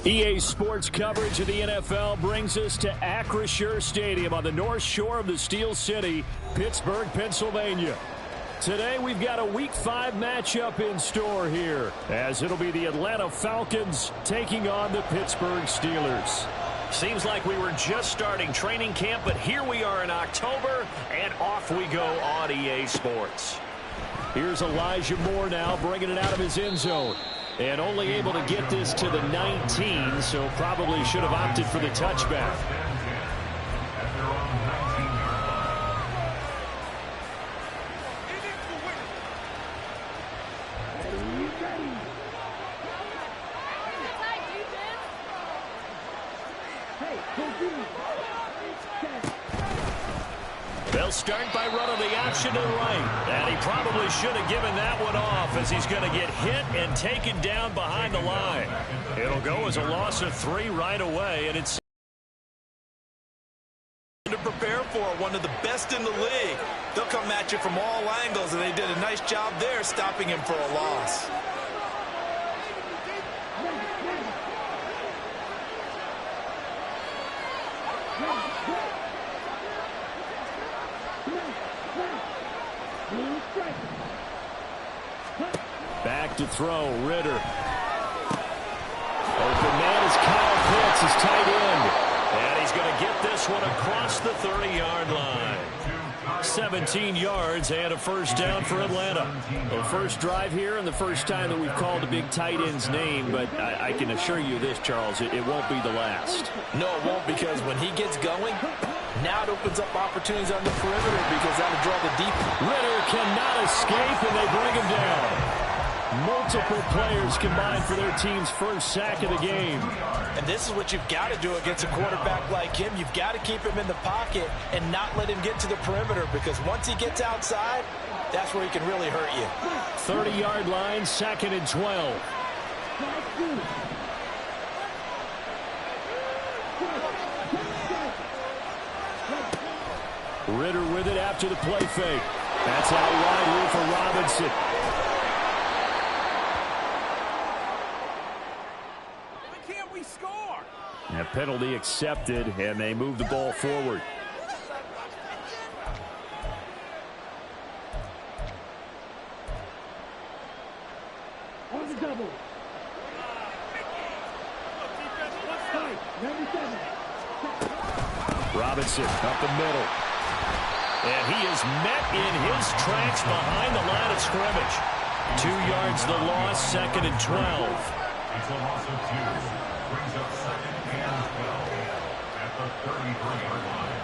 EA Sports coverage of the NFL brings us to Acrisure Stadium on the north shore of the Steel City, Pittsburgh, Pennsylvania. Today we've got a Week 5 matchup in store here, as it'll be the Atlanta Falcons taking on the Pittsburgh Steelers. Seems like we were just starting training camp, but here we are in October, and off we go on EA Sports. Here's Elijah Moore now, bringing it out of his end zone. And only able to get this to the 19, so probably should have opted for the touchback. They'll start by running the option to the right. And he probably should have given that one off, as he's going to get hit and taken down behind the line. It'll go as a loss of 3 right away, and it's to prepare for one of the best in the league. They'll come at you from all angles, and they did a nice job there stopping him for a loss. Back to throw, Ritter. Open man is Kyle Pitts, his tight end. And he's going to get this one across the 30-yard line. 17 yards and a first down for Atlanta. Well, first drive here and the first time that we've called a big tight end's name, but I can assure you this, Charles, it won't be the last. No, it won't, because when he gets going, now it opens up opportunities on the perimeter because that'll draw the deep. Ritter cannot escape, and they bring him down. Multiple players combined for their team's first sack of the game. And this is what you've got to do against a quarterback like him. You've got to keep him in the pocket and not let him get to the perimeter, because once he gets outside, that's where he can really hurt you. 30-yard line, 2nd and 12. Ritter with it after the play fake. That's out wide here for Robinson. A penalty accepted, and they move the ball forward. On the double. Robinson up the middle. And he is met in his tracks behind the line of scrimmage. 2 yards the loss, 2nd and 12. It's a loss of 2. Brings up 2nd and 12 at the 33-yard line.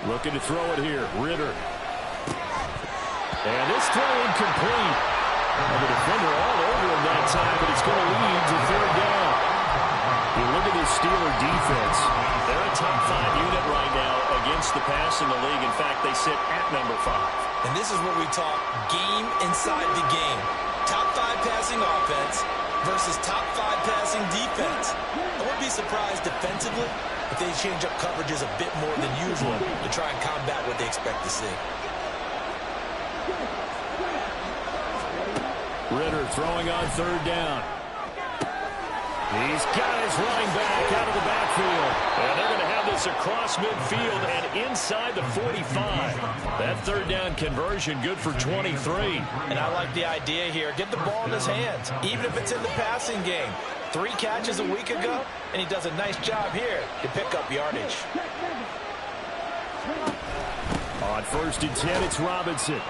Looking to throw it here, Ritter. And this throw incomplete. The defender all over him that time, but it's going to lead to 3rd down. You look at this Steeler defense. They're a top 5 unit right now against the pass in the league. In fact, they sit at number 5. And this is what we talk game inside the game. Top 5 passing offense versus top 5 passing defense. I wouldn't be surprised defensively if they change up coverages a bit more than usual to try and combat what they expect to see. Ritter throwing on 3rd down. He's got his running back out of the backfield. And they're going to have this across midfield and inside the 45. That 3rd down conversion good for 23. And I like the idea here. Get the ball in his hands, even if it's in the passing game. 3 catches a week ago, and he does a nice job here to pick up yardage. On 1st and 10, it's Robinson.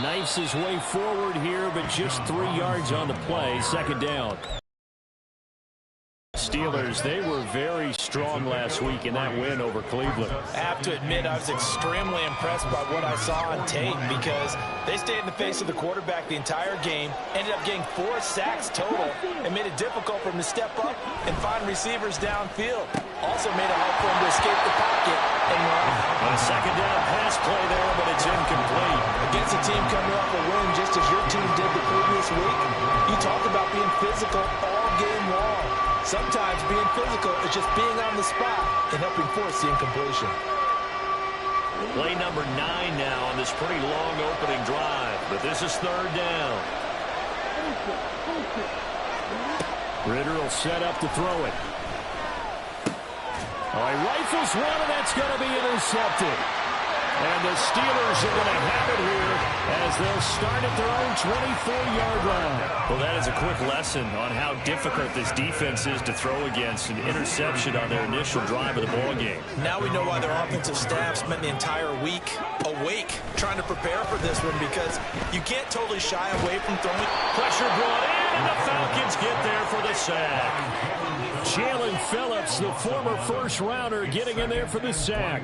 Knifes his way forward here, but just 3 yards on the play. 2nd down. Steelers, they were very strong last week in that win over Cleveland. I have to admit, I was extremely impressed by what I saw on tape, because they stayed in the face of the quarterback the entire game, ended up getting 4 sacks total, and made it difficult for him to step up and find receivers downfield. Also made it hard for him to escape the pocket and run. A 2nd down pass play there, but it's incomplete. Against a team coming off a win just as your team did the previous week, you talked about being physical all game long. Sometimes being physical is just being on the spot and helping force the incompletion. Play number 9 now on this pretty long opening drive, but this is 3rd down. Ritter will set up to throw it. Oh, he rifles one, and that's going to be intercepted. And the Steelers are going to have it here as they'll start at their own 24-yard line. Well, that is a quick lesson on how difficult this defense is to throw against an interception on their initial drive of the ball game. Now we know why their offensive staff spent the entire week awake trying to prepare for this one, because you can't totally shy away from throwing. Pressure brought in, and the Falcons get there for the sack. Jalen Phillips, the former first-rounder, getting in there for the sack.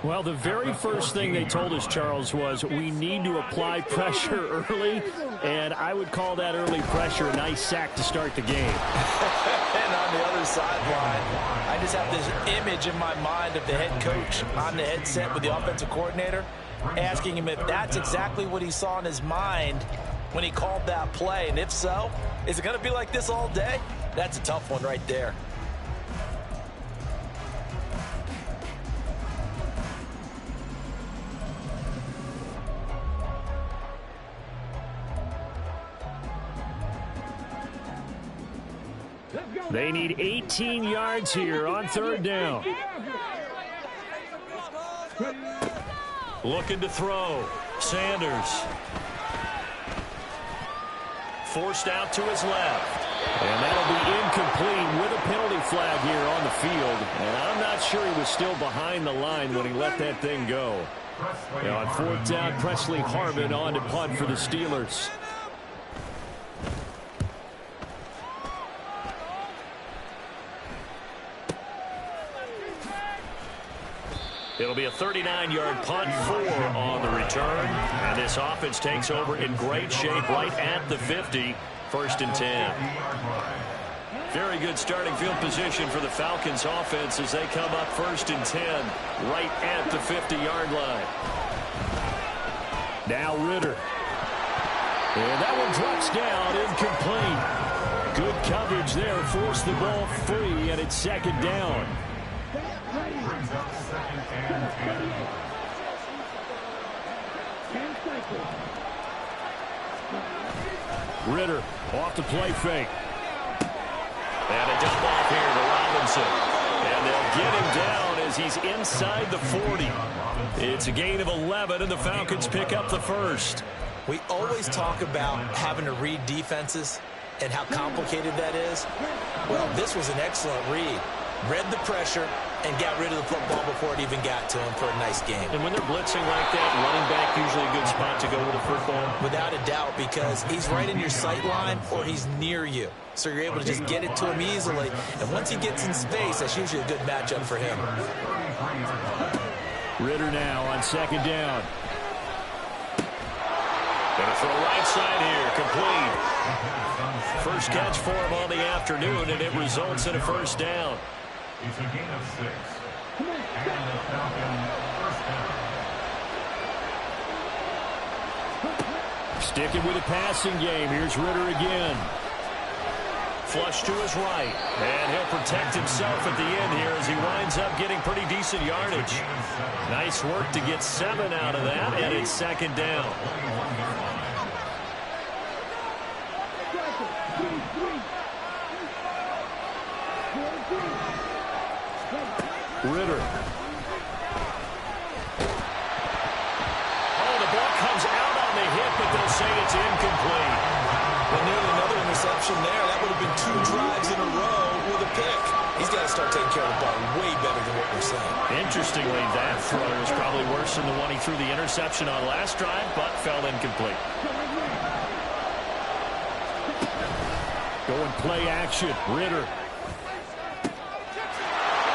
Well, the very first thing they told us, Charles, was we need to apply pressure early, and I would call that early pressure a nice sack to start the game. And on the other sideline, I just have this image in my mind of the head coach on the headset with the offensive coordinator, asking him if that's exactly what he saw in his mind when he called that play. And if so, is it going to be like this all day? That's a tough one right there. They need 18 yards here on third down. Looking to throw. Sanders. Forced out to his left. And that'll be incomplete with a penalty flag here on the field. And I'm not sure he was still behind the line when he let that thing go. Now on fourth down, Presley Harvin on to punt for the Steelers. It'll be a 39-yard punt, 4 on the return. And this offense takes over in great shape right at the 50, 1st and 10. Very good starting field position for the Falcons offense as they come up 1st and 10 right at the 50-yard line. Now Ritter. And that one drops down, incomplete. Good coverage there, forced the ball free, and it's 2nd down. Brings up 2nd and 10. Ritter off the play fake. And a dump off here to Robinson. And they'll get him down as he's inside the 40. It's a gain of 11, and the Falcons pick up the first. We always talk about having to read defenses and how complicated that is. Well, this was an excellent read. Read the pressure and got rid of the football before it even got to him for a nice game. And when they're blitzing like that, running back usually a good spot to go with the football. Without a doubt, because he's right in your sight line or he's near you. So you're able to just get it to him easily. And once he gets in space, that's usually a good matchup for him. Ritter now on 2nd down. Gonna throw right side here, complete. First catch for him on the afternoon, and it results in a 1st down. It's a gain of 6. And the Falcons 1st down. Sticking with the passing game. Here's Ritter again. Flush to his right. And he'll protect himself at the end here as he winds up getting pretty decent yardage. Nice work to get 7 out of that, and it's 2nd down. Ritter. Oh, the ball comes out on the hit, but they'll say it's incomplete. Well, nearly another interception there. That would have been 2 drives in a row with a pick. He's got to start taking care of the ball way better than what we're saying. Interestingly, that throw was probably worse than the one he threw the interception on last drive, but fell incomplete. Going play action. Ritter.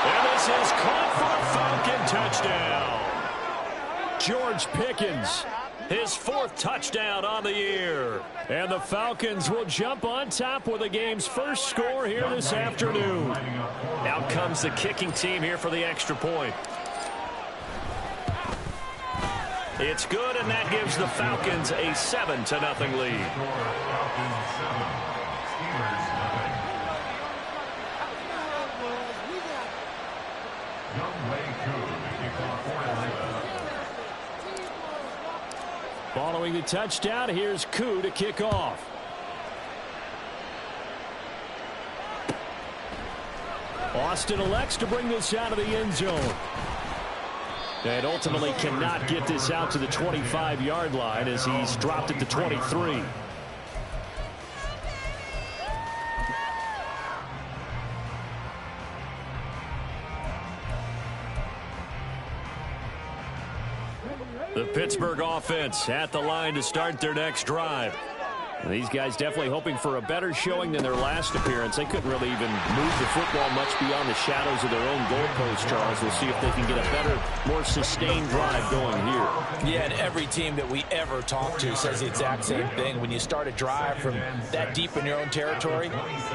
And this is caught for a Falcon touchdown. George Pickens. His 4th touchdown on the year. And the Falcons will jump on top with the game's first score here this afternoon. Out comes the kicking team here for the extra point. It's good, and that gives the Falcons a 7-0 lead. Following the touchdown, here's Koo to kick off. Austin elects to bring this out of the end zone. And ultimately cannot get this out to the 25-yard line as he's dropped at the 23. The Pittsburgh offense at the line to start their next drive. These guys definitely hoping for a better showing than their last appearance. They couldn't really even move the football much beyond the shadows of their own goalpost, Charles. We'll see if they can get a better, more sustained drive going here. Yeah, and every team that we ever talk to says the exact same thing. When you start a drive from that deep in your own territory,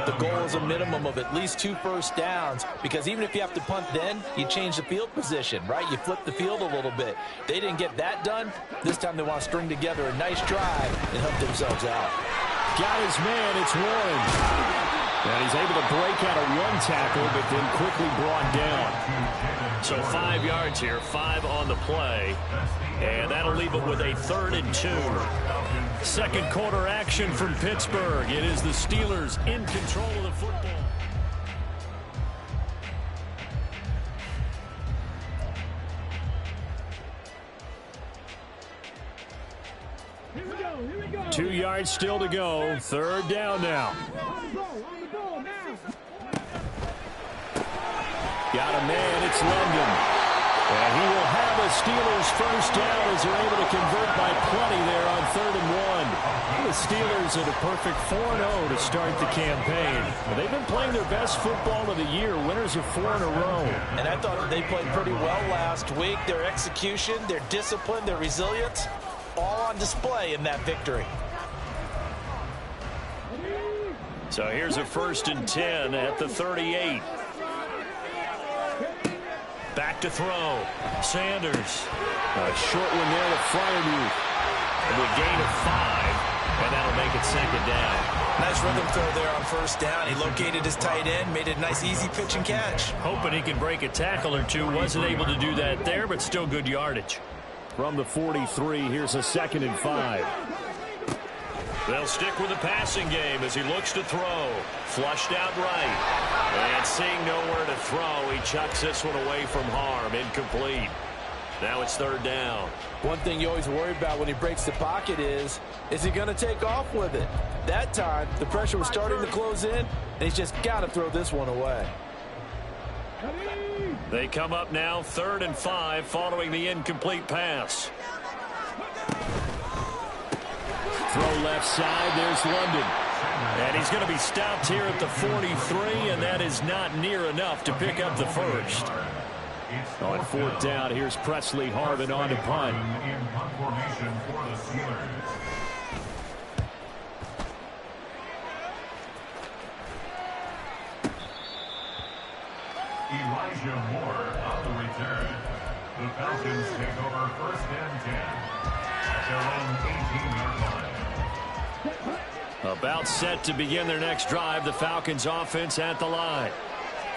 the goal is a minimum of at least 2 first downs, because even if you have to punt then, you change the field position, right? You flip the field a little bit. They didn't get that done. This time they want to string together a nice drive and help themselves out. Got his man, it's Warren. And he's able to break out a run tackle, but then quickly brought down. So 5 yards here, 5 on the play. And that'll leave it with a 3rd and 2. Second quarter action from Pittsburgh. It is the Steelers in control of the football. Here we go, here we go. 2 yards still to go. 3rd down now. On the goal now. Got a man, it's London. And he will have a Steelers first down as they're able to convert by plenty there on 3rd and 1. The Steelers at a perfect 4-0 to start the campaign. They've been playing their best football of the year, winners of 4 in a row. And I thought that they played pretty well last week. Their execution, their discipline, their resilience, all on display in that victory. So here's a 1st and 10 at the 38. Back to throw. Sanders. A short one there to Fryermuth. And a gain of 5. And that'll make it 2nd down. Nice rhythm throw there on 1st down. He located his tight end, made it a nice easy pitch and catch. Hoping he can break a tackle or two. Wasn't able to do that there, but still good yardage. From the 43, here's a 2nd and 5. They'll stick with the passing game as he looks to throw. Flushed out right. And seeing nowhere to throw, he chucks this one away from harm. Incomplete. Now it's 3rd down. One thing you always worry about when he breaks the pocket is he going to take off with it? That time, the pressure was starting to close in, and he's just got to throw this one away. They come up now 3rd and 5 following the incomplete pass. Throw left side, there's London. And he's going to be stopped here at the 43, and that is not near enough to pick up the first. On 4th down, here's Presley Harvin on to punt. In punt formation for the Steelers. Elijah Moore on the return. The Falcons take over 1st and 10 at their own 18-yard line. About set to begin their next drive, the Falcons offense at the line.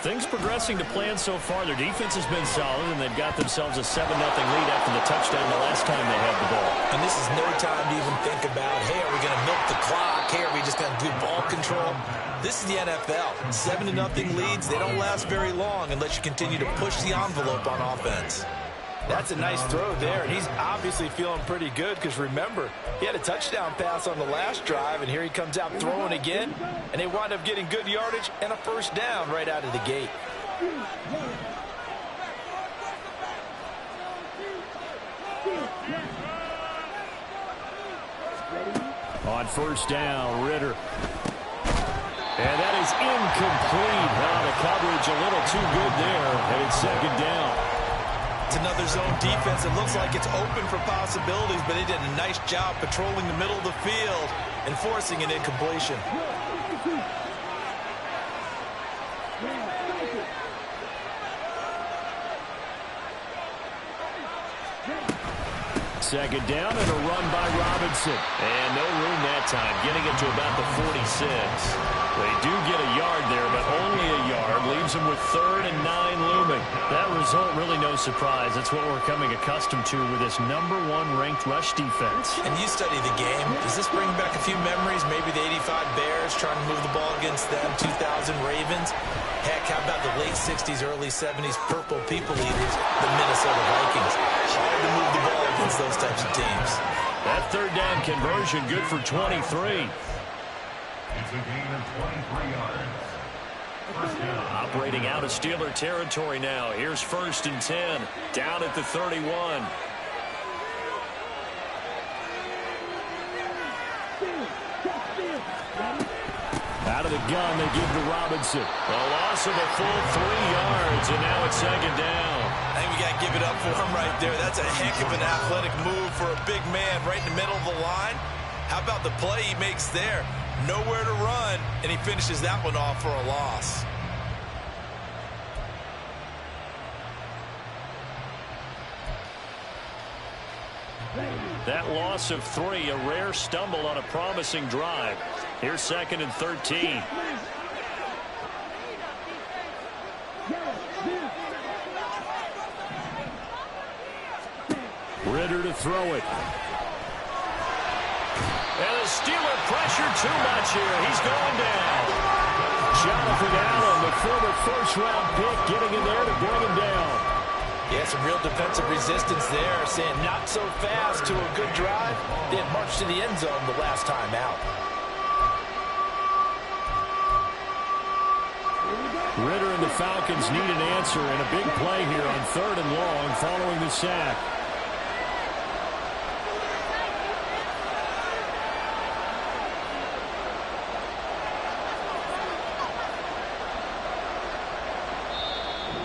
Things progressing to plan so far. Their defense has been solid, and they've got themselves a 7-0 lead after the touchdown the last time they had the ball. And this is no time to even think about, hey, are we going to milk the clock? Hey, are we just going to do ball control? This is the NFL. 7-0 leads, they don't last very long unless you continue to push the envelope on offense. That's a nice throw there, and he's obviously feeling pretty good because, remember, he had a touchdown pass on the last drive, and here he comes out throwing again, and they wind up getting good yardage and a 1st down right out of the gate. On 1st down, Ritter. And that is incomplete. Now the coverage a little too good there, and it's 2nd down. It's another zone defense. It looks like it's open for possibilities, but they did a nice job patrolling the middle of the field and forcing an incompletion. 2nd down and a run by Robinson. And no room that time, getting it to about the 46. They do get a yard there, but only a yard. Leaves them with 3rd and 9 looming. That result, really no surprise. That's what we're coming accustomed to with this #1 ranked rush defense. And you study the game. Does this bring back a few memories? Maybe the 85 Bears trying to move the ball against them, 2000 Ravens. Heck, how about the late 60s, early 70s Purple People Eaters, the Minnesota Vikings? Hard to move the ball against those types of teams. That third down conversion good for 23. It's a gain of 23 yards. First down. Operating out of Steeler territory now. Here's 1st and 10. Down at the 31. Out of the gun, they give to Robinson. A loss of a full 3 yards, and now it's 2nd down. I think we got to give it up for him right there. That's a heck of an athletic move for a big man right in the middle of the line. How about the play he makes there? Nowhere to run, and he finishes that one off for a loss. That loss of 3, a rare stumble on a promising drive. Here's 2nd and 13. Ritter to throw it. And the Steeler pressure too much here. He's going down. Jonathan Allen, the former first-round pick, getting in there to bring him down. Yeah, some real defensive resistance there, saying not so fast to a good drive. They had marched to the end zone the last time out. Ritter and the Falcons need an answer and a big play here on 3rd and long following the sack.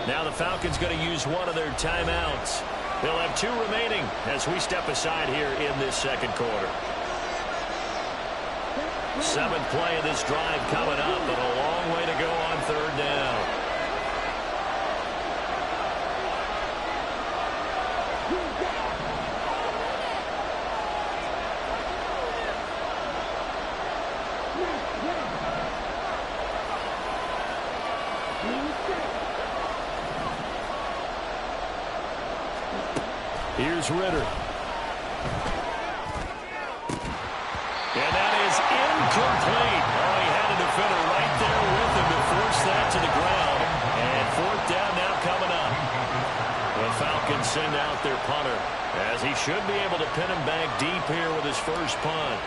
Now the Falcons going to use one of their timeouts. They'll have 2 remaining as we step aside here in this 2nd quarter. 7th play of this drive coming up, but a long way to go on 3rd down. Here's Ritter. And that is incomplete. Oh, he had a defender right there with him to force that to the ground. And 4th down now coming up. The Falcons send out their punter, as he should be able to pin him back deep here with his first punt.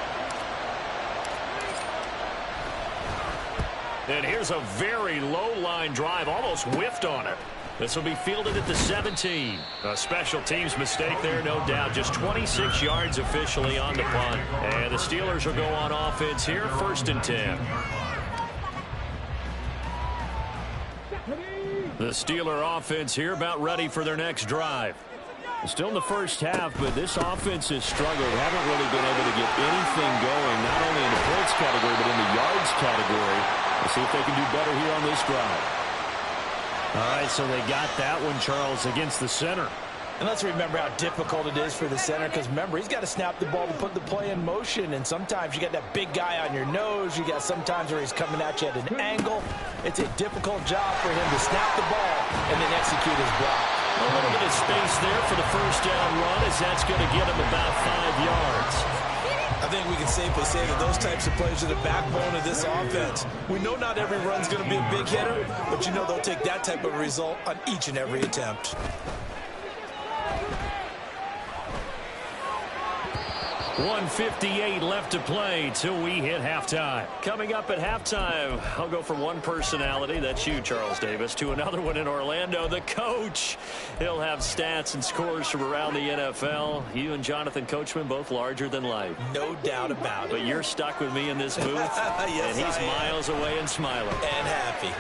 And here's a very low-line drive, almost whiffed on it. This will be fielded at the 17. A special teams mistake there, no doubt. Just 26 yards officially on the punt. And the Steelers will go on offense here, 1st and 10. The Steeler offense here about ready for their next drive. Still in the first half, but this offense has struggled. Haven't really been able to get anything going, not only in the points category, but in the yards category. Let's see if they can do better here on this drive. All right, so they got that one, Charles, against the center. And let's remember how difficult it is for the center, because remember, he's got to snap the ball to put the play in motion, and sometimes you got that big guy on your nose. You got sometimes where he's coming at you at an angle. It's a difficult job for him to snap the ball and then execute his block. A little bit of space there for the first down run, as that's going to get him about 5 yards. I think we can safely say that those types of plays are the backbone of this offense. We know not every run's going to be a big hitter, but you know they'll take that type of result on each and every attempt. 1:58 left to play till we hit halftime. Coming up at halftime, I'll go from one personality, that's you, Charles Davis, to another one in Orlando, the coach. He'll have stats and scores from around the NFL. You and Jonathan Coachman both larger than life. No doubt about it. But you're stuck with me in this booth, yes, and he's miles away and smiling. And happy.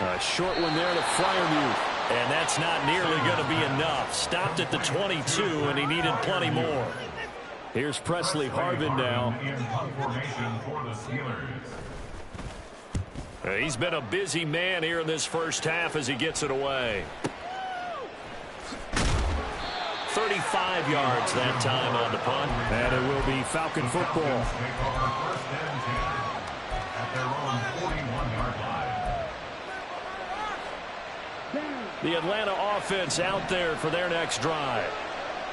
A short one there to Freiermuth. And that's not nearly going to be enough. Stopped at the 22, and he needed plenty more. Here's Presley Harvin now. He's been a busy man here in this first half as he gets it away. 35 yards that time on the punt. And it will be Falcon football. The Atlanta offense out there for their next drive.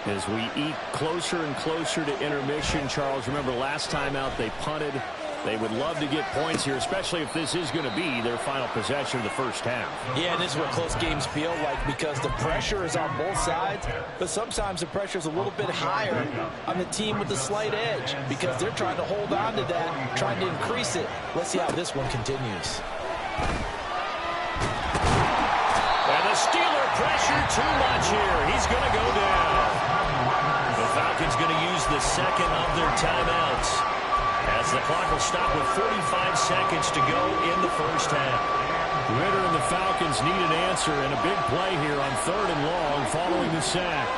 As we eat closer and closer to intermission, Charles, remember last time out they punted. They would love to get points here, especially if this is going to be their final possession of the first half. Yeah, and this is what close games feel like because the pressure is on both sides, but sometimes the pressure is a little bit higher on the team with the slight edge because they're trying to hold on to that, trying to increase it. Let's see how this one continues. And the Steeler pressure too much here. He's going to go down. The Falcons going to use the second of their timeouts, as the clock will stop with 45 seconds to go in the first half. Ritter and the Falcons need an answer and a big play here on 3rd and long following the sack.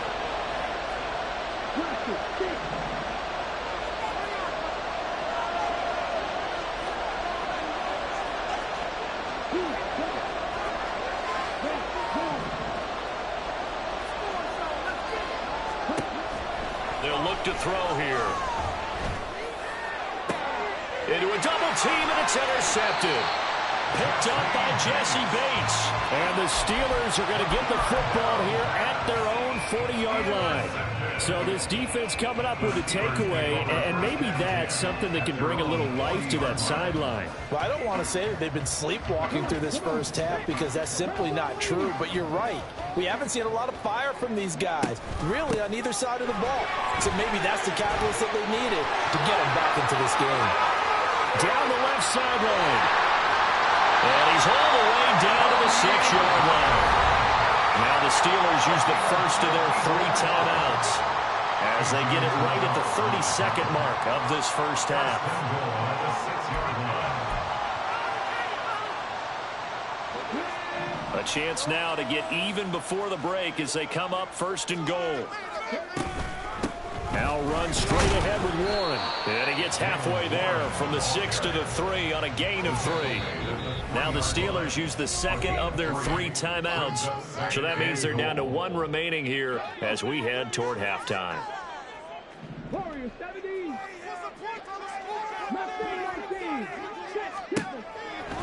They'll look to throw here. Into a double team, and it's intercepted. Picked up by Jesse Bates. And the Steelers are going to get the football here at their own 40-yard line. So this defense coming up with a takeaway, and maybe that's something that can bring a little life to that sideline. Well, I don't want to say that they've been sleepwalking through this first half because that's simply not true, but you're right. We haven't seen a lot of fire from these guys, really on either side of the ball. So maybe that's the catalyst that they needed to get them back into this game. Down the left sideline. And he's all the way down to the 6-yard line. Now the Steelers use the first of their 3 timeouts as they get it right at the 30-second mark of this first half. A chance now to get even before the break as they come up 1st and goal. Now runs straight ahead with Warren. And he gets halfway there from the 6 to the 3 on a gain of 3. Now the Steelers use the second of their 3 timeouts. So that means they're down to 1 remaining here as we head toward halftime. Warriors 70.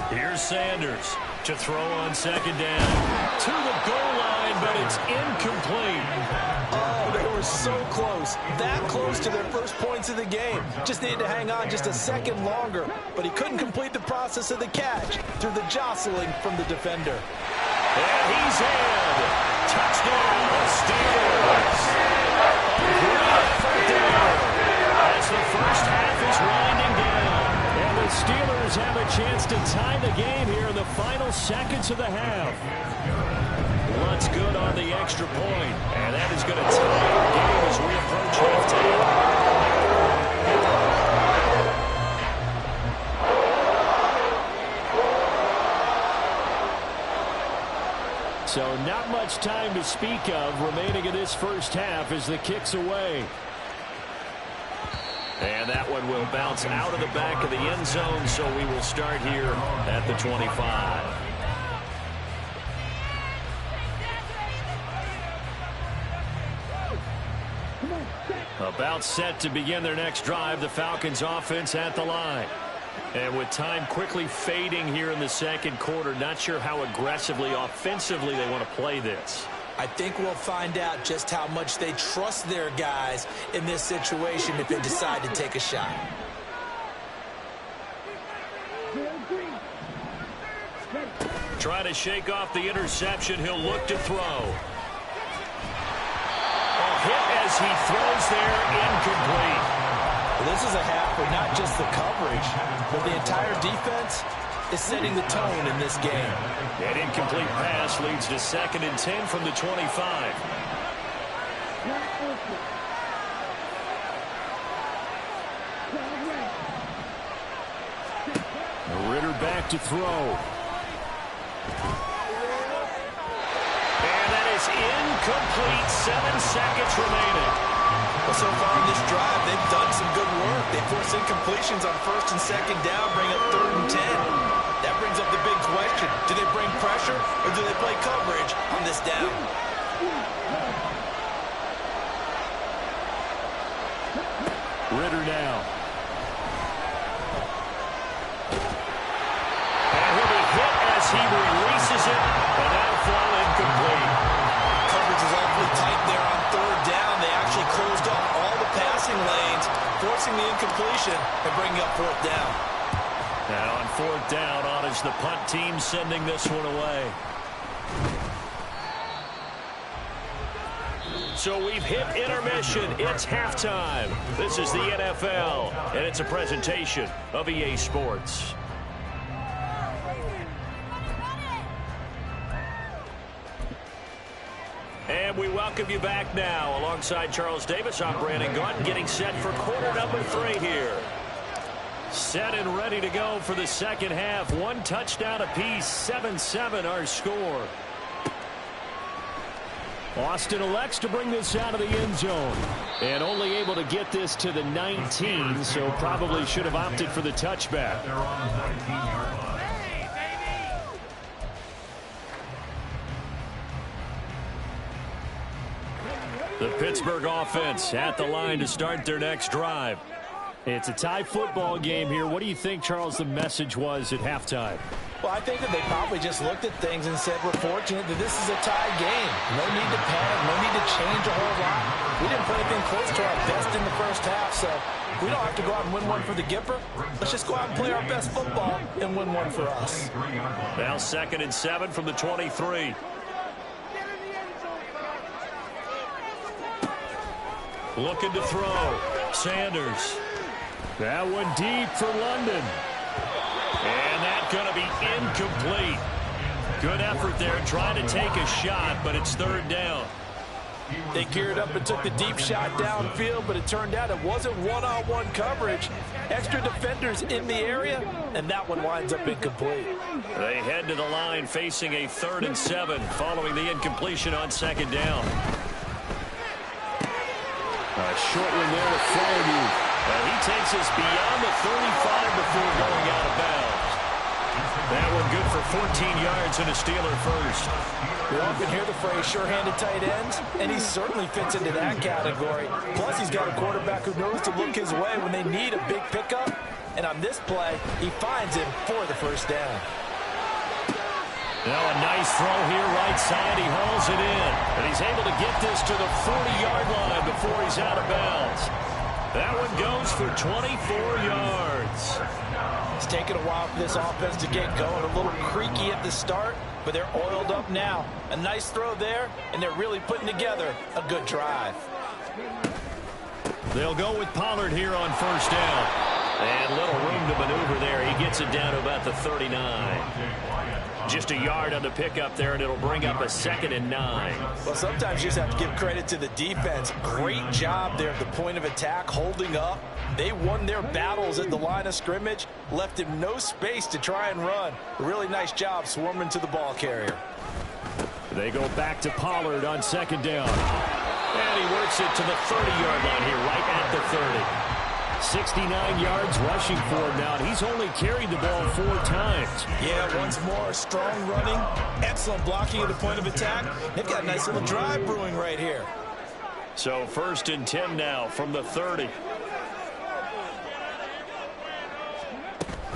Here's Sanders to throw on 2nd down. To the goal line, but it's incomplete. Oh, they were so close. That close to their first points of the game. Just needed to hang on just a second longer, but he couldn't complete the process of the catch through the jostling from the defender. And he's in. Touchdown, Steelers. Great effort there as the first half is winding down. And the Steelers have a chance to tie the game here in the final seconds of the half. Lutz good on the extra point, and that is going to tie our game as we approach halftime. So not much time to speak of remaining in this first half as the kick's away. And that one will bounce out of the back of the end zone, so we will start here at the 25. About set to begin their next drive, the Falcons offense at the line. And with time quickly fading here in the second quarter, not sure how aggressively, offensively they want to play this. I think we'll find out just how much they trust their guys in this situation if they decide to take a shot. Try to shake off the interception. He'll look to throw. Hit as he throws there, incomplete. Well, this is a half where not just the coverage, but the entire defense is setting the tone in this game. That incomplete pass leads to 2nd and 10 from the 25. Ritter back to throw. Incomplete, 7 seconds remaining. Well, so far in this drive, they've done some good work. They force incompletions on 1st and 2nd down, bring up 3rd and 10. That brings up the big question. Do they bring pressure or do they play coverage on this down? Ritter now. And he'll be hit as he releases it, and that'll fall incomplete. Coverage is awfully tight there on 3rd down. They actually closed off all the passing lanes, forcing the incomplete completion and bringing up fourth down. And on fourth down, on is the punt team sending this one away. So we've hit intermission. It's halftime. This is the NFL, and it's a presentation of EA Sports. And we welcome you back now. Alongside Charles Davis, I'm Brandon Gaunt, getting set for quarter number 3 here. Set and ready to go for the second half. One touchdown apiece, 7-7 our score. Austin elects to bring this out of the end zone. And only able to get this to the 19, so probably should have opted for the touchback. They're on the 19-yard line. The Pittsburgh offense at the line to start their next drive. It's a tie football game here. What do you think, Charles, the message was at halftime? Well, I think that they probably just looked at things and said, we're fortunate that this is a tie game. No need to panic. No need to change a whole lot. We didn't play anything close to our best in the first half, so we don't have to go out and win one for the Gipper. Let's just go out and play our best football and win one for us. Now 2nd and 7 from the 23. Looking to throw. Sanders. That one deep for London. And that's going to be incomplete. Good effort there trying to take a shot, but it's 3rd down. They geared up and took the deep shot downfield, but it turned out it wasn't one-on-one coverage. Extra defenders in the area, and that one winds up incomplete. They head to the line facing a 3rd and 7 following the incompletion on 2nd down. A short one there to Fairview. And he takes us beyond the 35 before going out of bounds. That one good for 14 yards and a Steeler first. We often hear the phrase sure-handed tight ends, and he certainly fits into that category. Plus, he's got a quarterback who knows to look his way when they need a big pickup. And on this play, he finds him for the first down. Now a nice throw here right side. He hauls it in. And he's able to get this to the 40-yard line before he's out of bounds. That one goes for 24 yards. It's taken a while for this offense to get going. A little creaky at the start, but they're oiled up now. A nice throw there, and they're really putting together a good drive. They'll go with Pollard here on 1st down. And little room to maneuver there. He gets it down to about the 39. Just a yard on the pickup there, and it'll bring up a 2nd and 9. Well, sometimes you just have to give credit to the defense. Great job there at the point of attack, holding up. They won their battles at the line of scrimmage, left him no space to try and run. A really nice job swarming to the ball carrier. They go back to Pollard on 2nd down. And he works it to the 30-yard line here, right at the 30. 69 yards rushing for him now, and he's only carried the ball 4 times. Yeah, once more, strong running, excellent blocking at the point of attack. They've got a nice little drive brewing right here. So 1st and 10 now from the 30.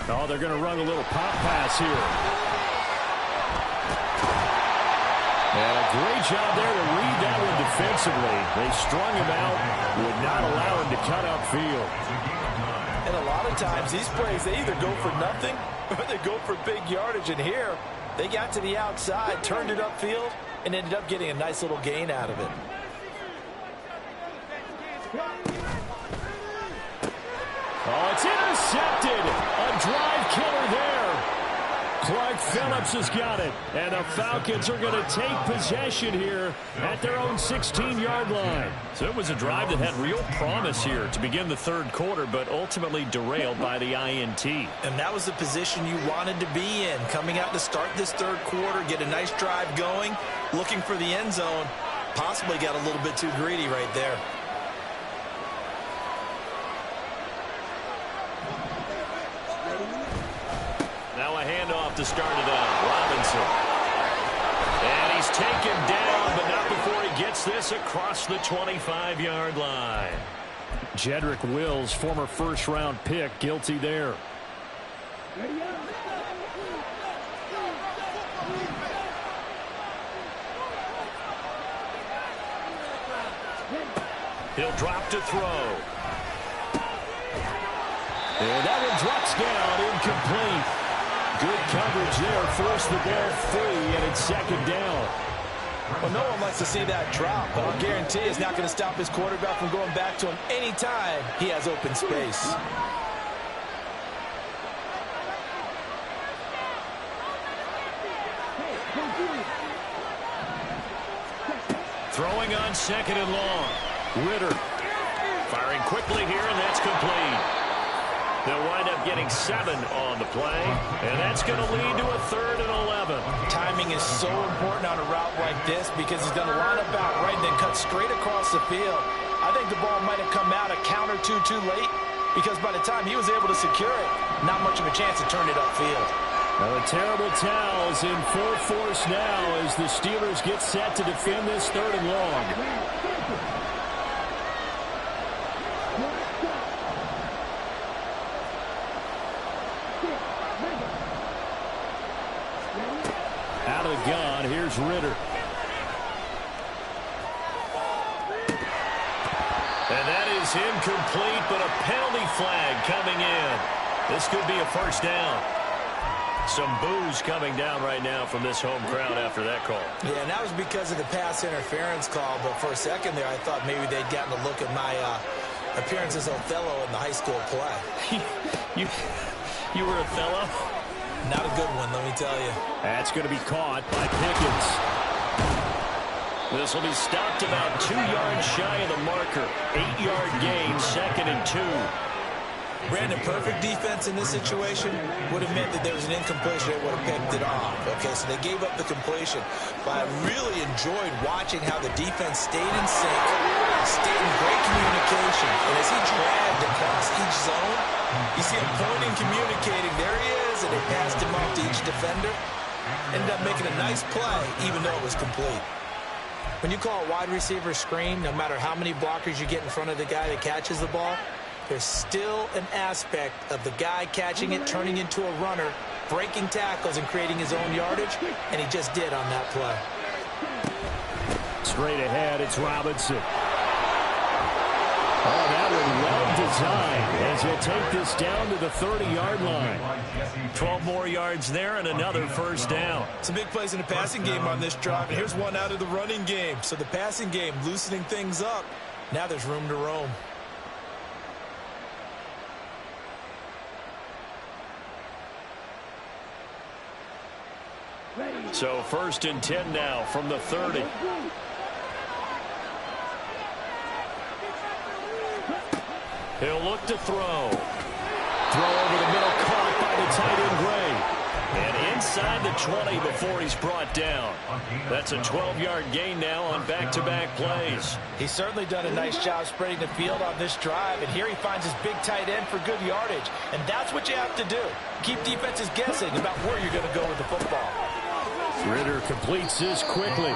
Oh, they're going to run a little pop pass here. And a great job there to read that one defensively. They strung him out, would not allow him to cut upfield. And a lot of times, these plays, they either go for nothing or they go for big yardage. And here, they got to the outside, turned it upfield, and ended up getting a nice little gain out of it. Oh, it's intercepted. A drive killer there. Clark Phillips has got it. And the Falcons are going to take possession here at their own 16-yard line. So it was a drive that had real promise here to begin the 3rd quarter, but ultimately derailed by the INT. And that was the position you wanted to be in. Coming out to start this 3rd quarter, get a nice drive going, looking for the end zone. Possibly got a little bit too greedy right there. Now a handoff to start it out. Robinson. And he's taken down, but not before he gets this across the 25-yard line. Jedrick Wills, former first-round pick, guilty there. He'll drop to throw. And that one drops down, incomplete. Good coverage there, forced the ball free, and it's second down. Well, no one likes to see that drop, but I'll guarantee it's not going to stop his quarterback from going back to him anytime he has open space. Throwing on second and long. Ritter firing quickly here, and that's complete. They'll wind up getting 7 on the play, and that's going to lead to a 3rd and 11. Timing is so important on a route like this because he's going to line up out right and then cut straight across the field. I think the ball might have come out a count or two too late because by the time he was able to secure it, not much of a chance to turn it upfield. Well, the terrible towels in full force now as the Steelers get set to defend this 3rd and long. Out of the gun, here's Ritter. And that is incomplete, but a penalty flag coming in. This could be a first down. Some boos coming down right now from this home crowd after that call. Yeah, and that was because of the pass interference call, but for a second there I thought maybe they'd gotten a look at my appearance as Othello in the high school play. You were Othello? Not a good one, let me tell you. That's going to be caught by Pickens. This will be stopped about 2 yards shy of the marker. 8-yard gain, 2nd and 2. Brandon, perfect defense in this situation would have meant that there was an incompletion. They would have picked it off. Okay, so they gave up the completion. But I really enjoyed watching how the defense stayed in sync, stayed in great communication. And as he dragged across each zone, you see him pointing, communicating. There he is, and they passed him off to each defender. Ended up making a nice play, even though it was complete. When you call a wide receiver screen, no matter how many blockers you get in front of the guy that catches the ball, there's still an aspect of the guy catching it, turning into a runner, breaking tackles and creating his own yardage, and he just did on that play. Straight ahead, it's Robinson. Oh, that one well designed as he'll take this down to the 30-yard line. 12 more yards there and another first down. Some big plays in the passing game on this drive, and here's one out of the running game. So the passing game loosening things up. Now there's room to roam. So 1st and 10 now from the 30. He'll look to throw. Throw over the middle, caught by the tight end Gray. And inside the 20 before he's brought down. That's a 12-yard gain now on back-to-back plays. He's certainly done a nice job spreading the field on this drive, and here he finds his big tight end for good yardage. And that's what you have to do. Keep defenses guessing about where you're going to go with the football. Ritter completes this quickly.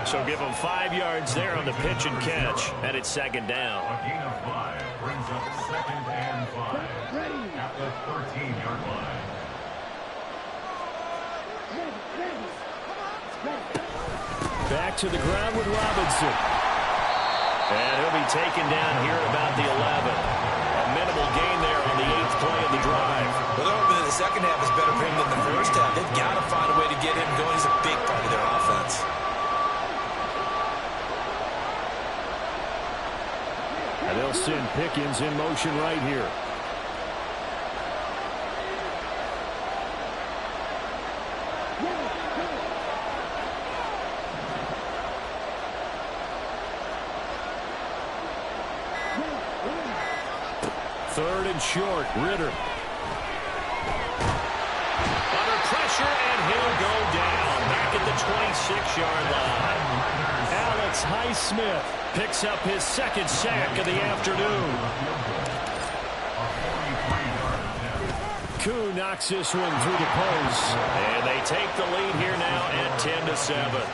So give him 5 yards there on the pitch and catch. And it's 2nd down. A gain of 5 brings up 2nd and 5 at the 13-yard line. Back to the ground with Robinson. And he'll be taken down here at about the 11. A minimal gain there on the 8th play of the drive. Well, they're hoping that the second half is better for him than the first half. They've got to find a way to get him going. He's a big part of their offense. And they'll send Pickens in motion right here. Third and short, Ritter. Under pressure, and he'll go down. Back at the 26-yard line. Alex Highsmith picks up his 2nd sack of the afternoon. Koo knocks this one through the post. And they take the lead here now at 10-7.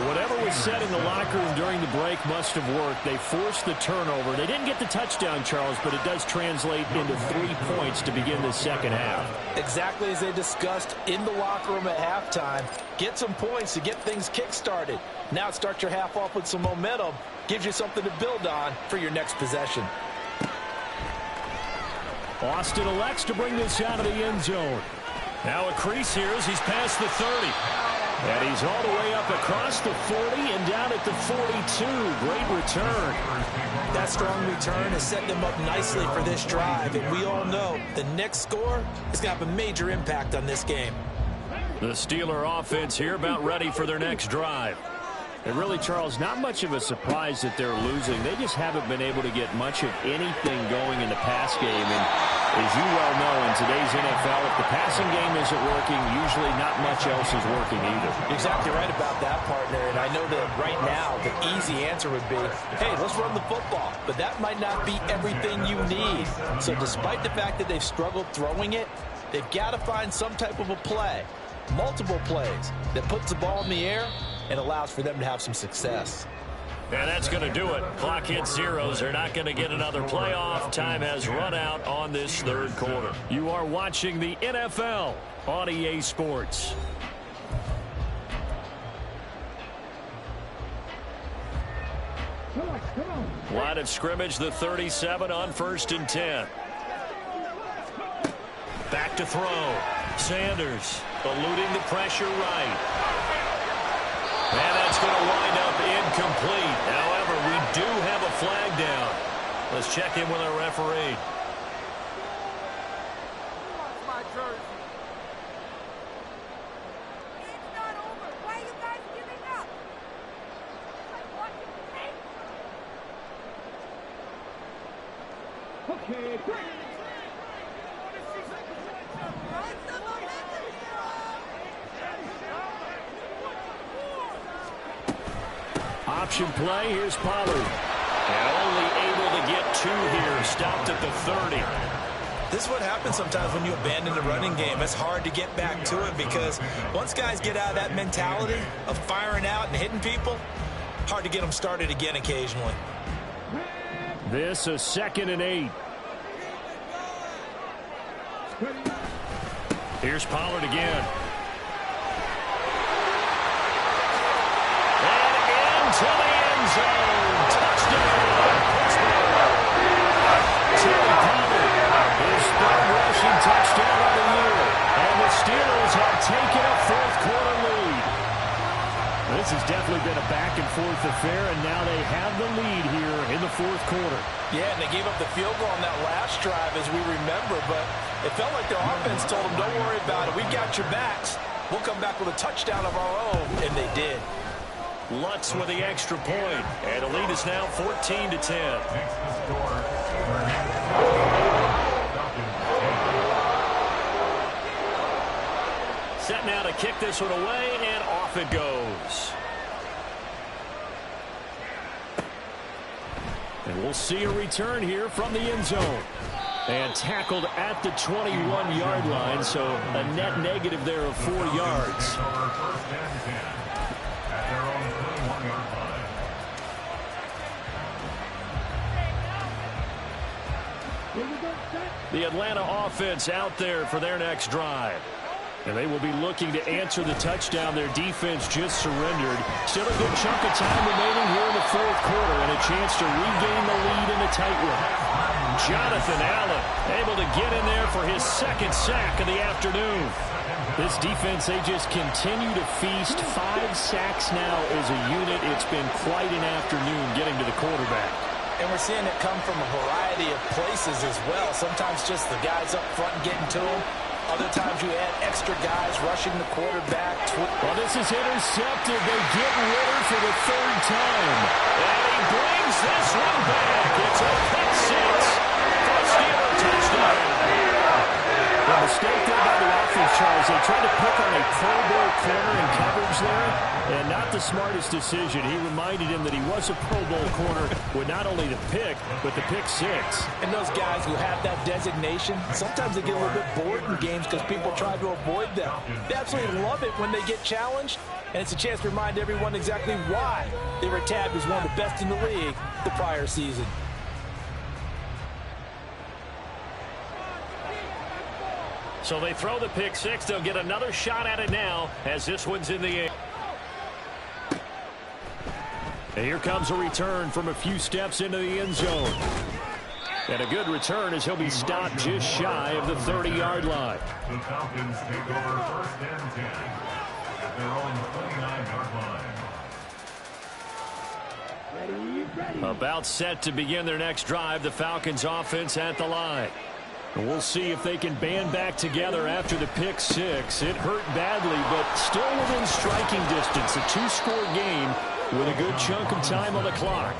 Whatever was said in the locker room during the break must have worked. They forced the turnover. They didn't get the touchdown, Charles, but it does translate into 3 points to begin the second half. Exactly as they discussed in the locker room at halftime. Get some points to get things kick-started. Now start your half off with some momentum. Gives you something to build on for your next possession. Austin elects to bring this out of the end zone. Now a crease here as he's past the 30. And he's all the way up across the 40 and down at the 42. Great return. That strong return has set them up nicely for this drive. And we all know the next score is going to have a major impact on this game. The Steeler offense here about ready for their next drive. And really, Charles, not much of a surprise that they're losing. They just haven't been able to get much of anything going in the pass game. And as you well know, in today's NFL, if the passing game isn't working, usually not much else is working either. You're exactly right about that, partner. And I know that right now the easy answer would be, hey, let's run the football. But that might not be everything you need. So despite the fact that they've struggled throwing it, they've got to find some type of a play, multiple plays, that puts the ball in the air and allows for them to have some success. And that's going to do it. Clock hits zeros. They're not going to get another playoff. Time has run out on this third quarter. You are watching the NFL on EA Sports. Line of scrimmage, the 37 on 1st and 10. Back to throw. Sanders eluding the pressure right. And that's going to wind up incomplete. However, we do have a flag down. Let's check in with our referee. It's not over. Why are you guys giving up? Okay, break. Option play. Here's Pollard. And only able to get 2 here. Stopped at the 30. This is what happens sometimes when you abandon the running game. It's hard to get back to it because once guys get out of that mentality of firing out and hitting people, hard to get them started again occasionally. This a 2nd and 8. Here's Pollard again. To the end zone. Touchdown. Terry Pollard, his 3rd rushing touchdown of the year. And the Steelers have taken a 4th quarter lead. This has definitely been a back-and-forth affair, and now they have the lead here in the 4th quarter. Yeah, and they gave up the field goal on that last drive, as we remember, but it felt like their offense told them, don't worry about it. We got your backs. We'll come back with a touchdown of our own, and they did. Lutz with the extra point, and the lead is now 14-10. Set now to kick this one away, and off it goes. And we'll see a return here from the end zone. And tackled at the 21-yard line, so a net negative there of 4 yards. The Atlanta offense out there for their next drive. And they will be looking to answer the touchdown their defense just surrendered. Still a good chunk of time remaining here in the 4th quarter and a chance to regain the lead in a tight one. Jonathan Allen able to get in there for his 2nd sack of the afternoon. This defense, they just continue to feast. 5 sacks now as a unit. It's been quite an afternoon getting to the quarterback. And we're seeing it come from a variety of places as well. Sometimes just the guys up front getting to him. Other times you add extra guys rushing the quarterback. Well, this is intercepted. They get Ritter for the 3rd time. And he brings this one back. It's a pick 6 for a Steeler touchdown. The mistake there by the offense, Charles. They tried to pick on a Pro Bowl corner in coverage there, and not the smartest decision. He reminded him that he was a Pro Bowl corner with not only the pick, but the pick 6. And those guys who have that designation, sometimes they get a little bit bored in games because people try to avoid them. They absolutely love it when they get challenged, and it's a chance to remind everyone exactly why they were tabbed as one of the best in the league the prior season. So they throw the pick 6. They'll get another shot at it now as this one's in the air. And here comes a return from a few steps into the end zone. And a good return as he'll be stopped just shy of the 30-yard line. The Falcons take over first and 10 at their own 29-yard line. About set to begin their next drive, the Falcons offense at the line. And we'll see if they can band back together after the pick six. It hurt badly, but still within striking distance. A two-score game with a good chunk of time on the clock.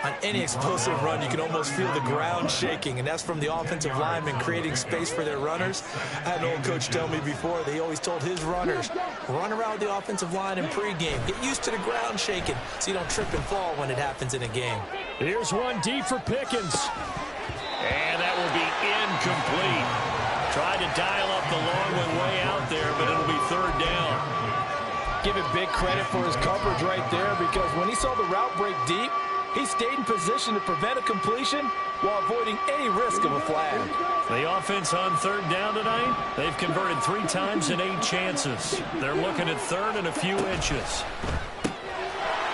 On any explosive run, you can almost feel the ground shaking, and that's from the offensive linemen creating space for their runners. I had an old coach tell me before, they always told his runners, run around the offensive line in pregame. Get used to the ground shaking so you don't trip and fall when it happens in a game. Here's one deep for Pickens. And that will be incomplete. Tried to dial up the long one way out there, but it'll be third down. Give it big credit for his coverage right there, because when he saw the route break deep, he stayed in position to prevent a completion while avoiding any risk of a flag. The offense on third down tonight, they've converted 3 times in 8 chances. They're looking at third and a few inches.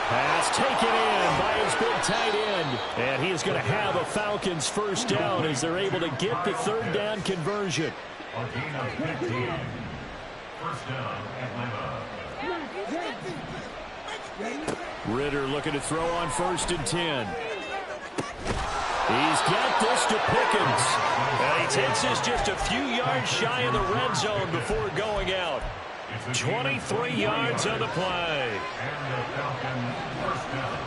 Pass taken in by his big tight end. And he is going to have a Falcons first down as they're able to get the third down conversion. A gain of 15. First down, Atlanta. Ritter looking to throw on first and 10. He's got this to Pickens. And he takes this just a few yards shy of the red zone before going out. 23 yards on the play. And the Falcons first down.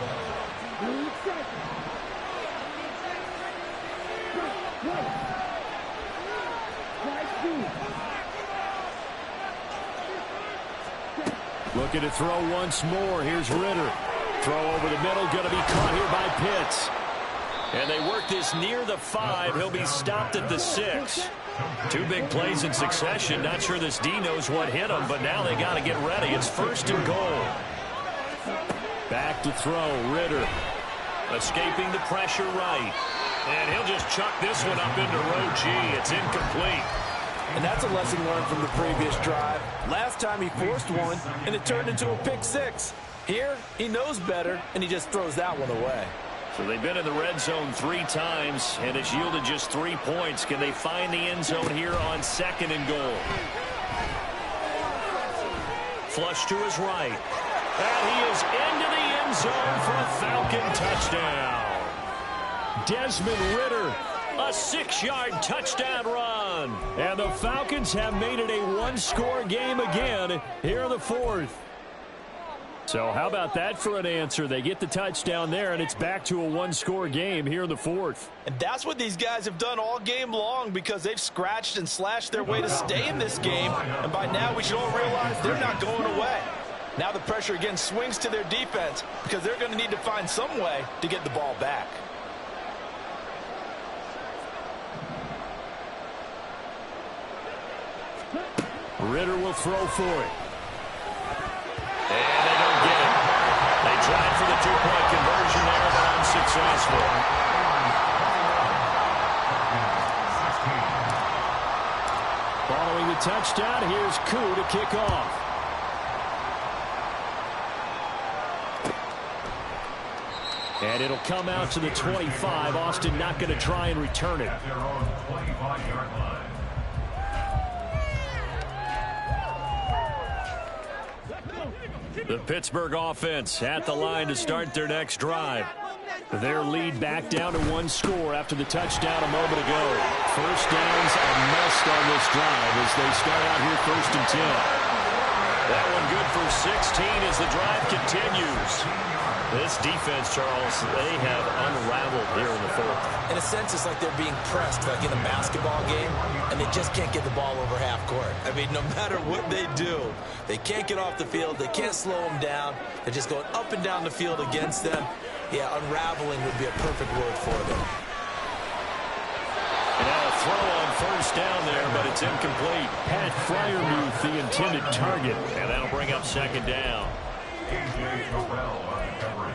Looking to throw once more. Here's Ritter. Throw over the middle. Going to be caught here by Pitts. And they work this near the 5. He'll be stopped at the 6. 2 big plays in succession. Not sure this D knows what hit him, but now they got to get ready. It's first and goal. Back to throw. Ritter escaping the pressure right. And he'll just chuck this one up into row G. It's incomplete. And that's a lesson learned from the previous drive. Last time he forced one, and it turned into a pick 6. Here, he knows better, and he just throws that one away. So they've been in the red zone 3 times, and it's yielded just 3 points. Can they find the end zone here on second and goal? Flush to his right. And he is into the end zone for a Falcon touchdown. Desmond Ritter, a 6-yard touchdown run. And the Falcons have made it a 1-score game again here in the 4th. So how about that for an answer? They get the touchdown there, and it's back to a 1-score game here in the 4th. And that's what these guys have done all game long, because they've scratched and slashed their way to stay in this game. And by now we should all realize they're not going away. Now the pressure again swings to their defense, because they're going to need to find some way to get the ball back. Ritter will throw for it. And they don't get it. They tried for the 2-point conversion there, but unsuccessful. Following the touchdown, here's Koo to kick off. And it'll come out to the 25. Austin not going to try and return it. At their own 25-yard line. The Pittsburgh offense at the line to start their next drive. Their lead back down to 1 score after the touchdown a moment ago. First downs a must on this drive as they start out here first and 10. That one good for 16 as the drive continues. This defense, Charles, they have unraveled here in the 4th. In a sense, it's like they're being pressed like in a basketball game, and they just can't get the ball over half court. I mean, no matter what they do, they can't get off the field. They can't slow them down. They're just going up and down the field against them. Yeah, unraveling would be a perfect word for them. And now a throw on first down there, but it's incomplete. Pat Fryermuth, the intended target, and that'll bring up second down. A.J. Terrell on recovery.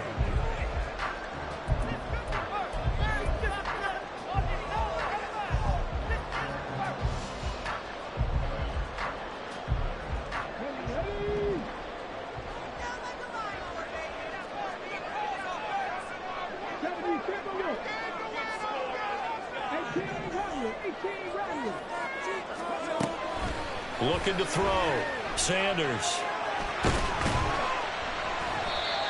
Looking to throw. Sanders.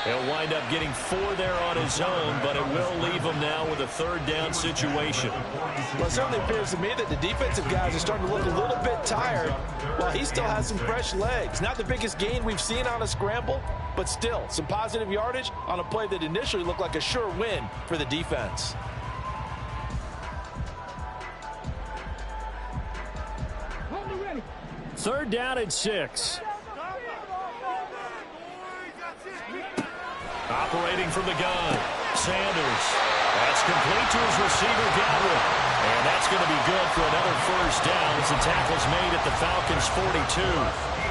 He'll wind up getting 4 there on his own, but it will leave him now with a 3rd down situation. Well, it certainly appears to me that the defensive guys are starting to look a little bit tired, while he still has some fresh legs. Not the biggest gain we've seen on a scramble, but still some positive yardage on a play that initially looked like a sure win for the defense. Third down and 6. Operating from the gun. Sanders. That's complete to his receiver, Godwin. And that's going to be good for another 1st down as the tackle's made at the Falcons' 42.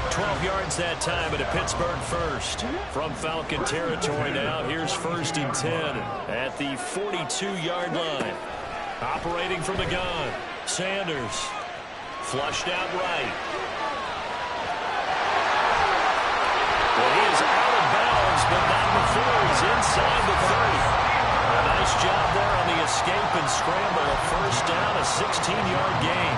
12 yards that time at a Pittsburgh 1st. From Falcon territory now, here's 1st and 10 at the 42-yard line. Operating from the gun. Sanders. Flushed out right. Well, he is out of bounds, but not before he's inside the 30. A nice job there on the escape and scramble. A 1st down, a 16-yard gain.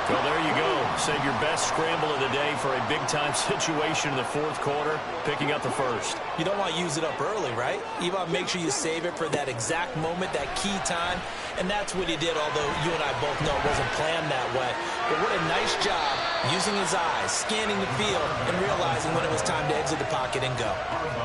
Well, there you go. Save your best scramble of the day for a big-time situation in the 4th quarter, picking up the 1st. You don't want to use it up early, right? You want to make sure you save it for that exact moment, that key time, and that's what he did, although you and I both know it wasn't planned that way. But what a nice job using his eyes, scanning the field, and realizing when it was time to exit the pocket and go.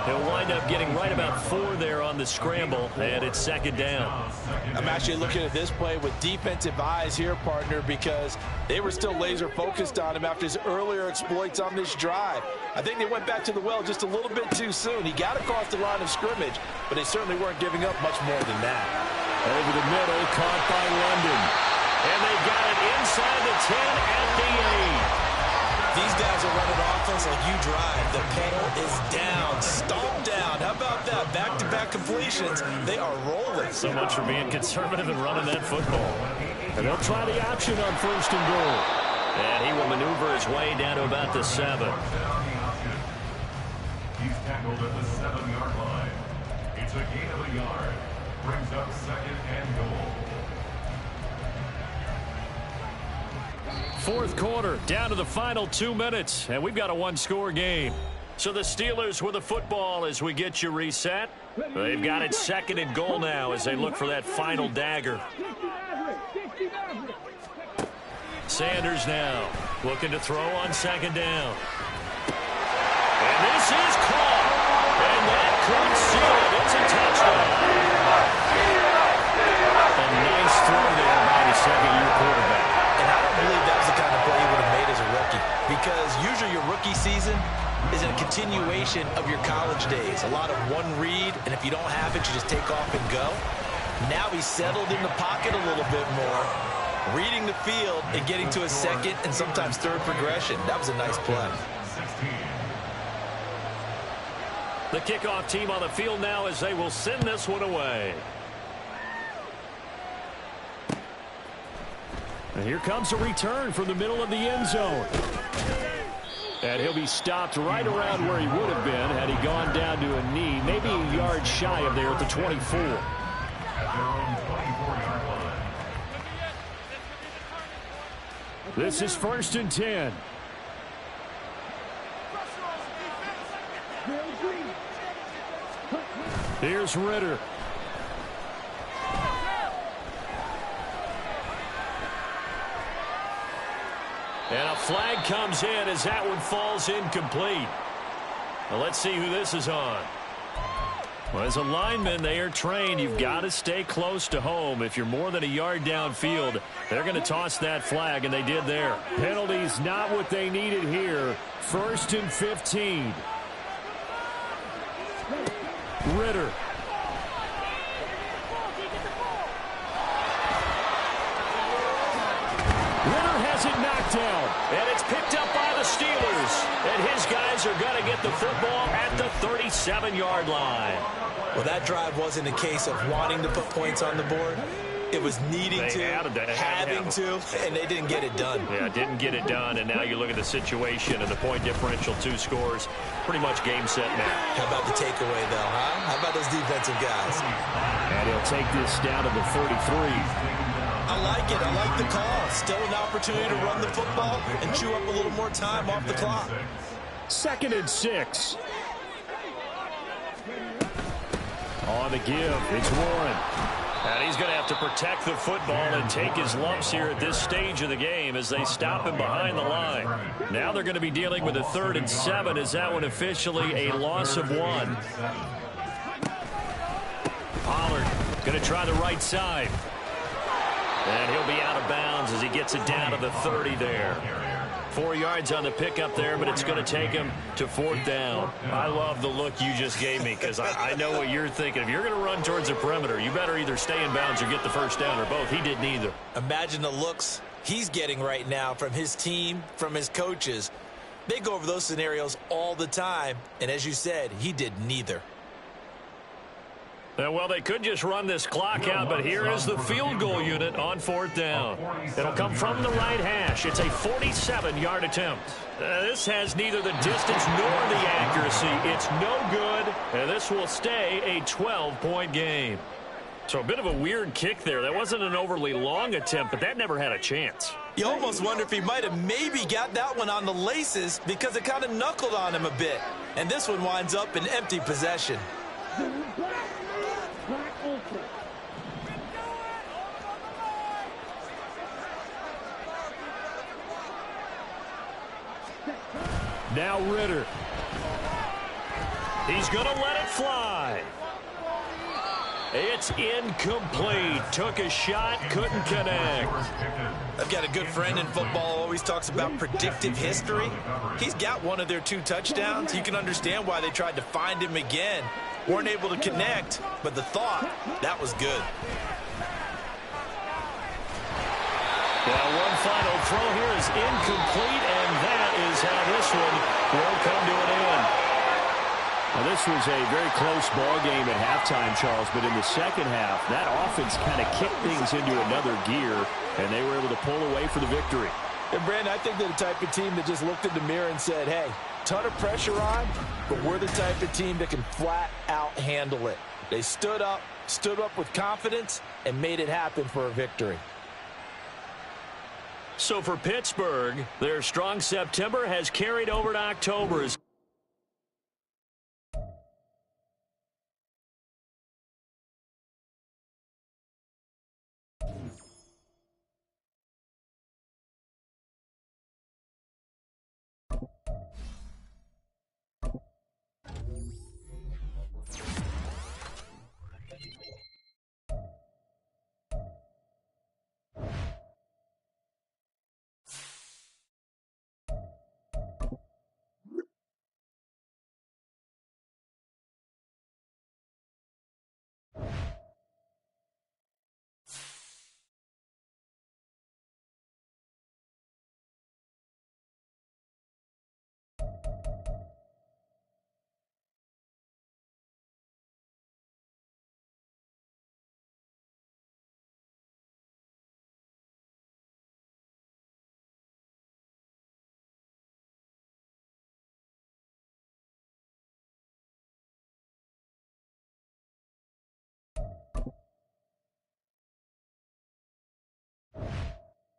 He'll wind up getting right about 4 there on the scramble, and it's 2nd down. I'm actually looking at this play with defensive eyes here, partner, because they were still laser focused on him after his earlier exploits on this drive. I think they went back to the well just a little bit too soon. He got across the line of scrimmage, but they certainly weren't giving up much more than that. Over the middle, caught by London. And they've got it inside the 10 at the 8. These guys are running offense like you drive. The pedal is down, stomped down. How about that? Back-to-back completions. They are rolling. So much for being conservative and running that football. And they'll try the option on 1st and goal. And he will maneuver his way down to about the 7. He's tackled at the 7-yard line. It's a gain of a yard. Brings up 2nd and goal. 4th quarter, down to the final 2 minutes, and we've got a 1-score game. So the Steelers with the football as we get you reset. They've got it 2nd and goal now as they look for that final dagger. Sanders now looking to throw on 2nd down. And this is caught. And that could seal it. It's a touchdown. A nice throw there by the 2nd-year quarterback. And I don't believe that was the kind of play he would have made as a rookie, because usually your rookie season is a continuation of your college days. A lot of one read, and if you don't have it, you just take off and go. Now he's settled in the pocket a little bit more, reading the field and getting to a 2nd and sometimes 3rd progression. That was a nice play. The kickoff team on the field now as they will send this one away. And here comes a return from the middle of the end zone. And he'll be stopped right around where he would have been had he gone down to a knee, maybe a yard shy of there at the 24. At their own 24-yard line. This is 1st and 10. Here's Ritter. And a flag comes in as that one falls incomplete. Well, let's see who this is on. Well, as a lineman, they are trained. You've got to stay close to home. If you're more than a yard downfield, they're going to toss that flag, and they did there. Penalties not what they needed here. 1st and 15. Ritter. Ritter has it knocked down, and it's picked up by the Steelers. And his guys are going to get the football at the 37-yard line. Well, that drive wasn't a case of wanting to put points on the board. It was needing to, having to, and they didn't get it done. Yeah, didn't get it done, and now you look at the situation and the point differential, 2 scores, pretty much game, set, now. How about the takeaway, though, huh? How about those defensive guys? And he'll take this down to the 33. I like it. I like the call. Still an opportunity to run the football and chew up a little more time off the clock. 2nd and 6. On the give, it's Warren. And he's going to have to protect the football and take his lumps here at this stage of the game as they stop him behind the line. Now they're going to be dealing with a 3rd and 7. Is that one officially a loss of 1? Pollard going to try the right side. And he'll be out of bounds as he gets it down to the 30 there. 4 yards on the pickup there, but it's going to take him to 4th down. I love the look you just gave me because I know what you're thinking. If you're going to run towards the perimeter, you better either stay in bounds or get the 1st down, or both. He did neither. Imagine the looks he's getting right now from his team, from his coaches. They go over those scenarios all the time, and as you said, he did neither. Well, they could just run this clock out, but here is the field goal unit on 4th down. It'll come from the right hash. It's a 47-yard attempt. This has neither the distance nor the accuracy. It's no good, and this will stay a 12-point game. So a bit of a weird kick there. That wasn't an overly long attempt, but that never had a chance. You almost wonder if he might have maybe got that one on the laces because it kind of knuckled on him a bit. And this one winds up in empty possession. Now Ritter. He's going to let it fly. It's incomplete. Took a shot, couldn't connect. I've got a good friend in football, always talks about predictive history. He's got one of their 2 touchdowns. You can understand why they tried to find him again. Weren't able to connect, but the thought, that was good. Well, one final throw here is incomplete, and that is how this one will come to an end. Now, this was a very close ball game at halftime, Charles, but in the second half, that offense kind of kicked things into another gear, and they were able to pull away for the victory. And, Brandon, I think they're the type of team that just looked in the mirror and said, hey, ton of pressure on, but we're the type of team that can flat out handle it. They stood up with confidence, and made it happen for a victory. So for Pittsburgh, their strong September has carried over to October.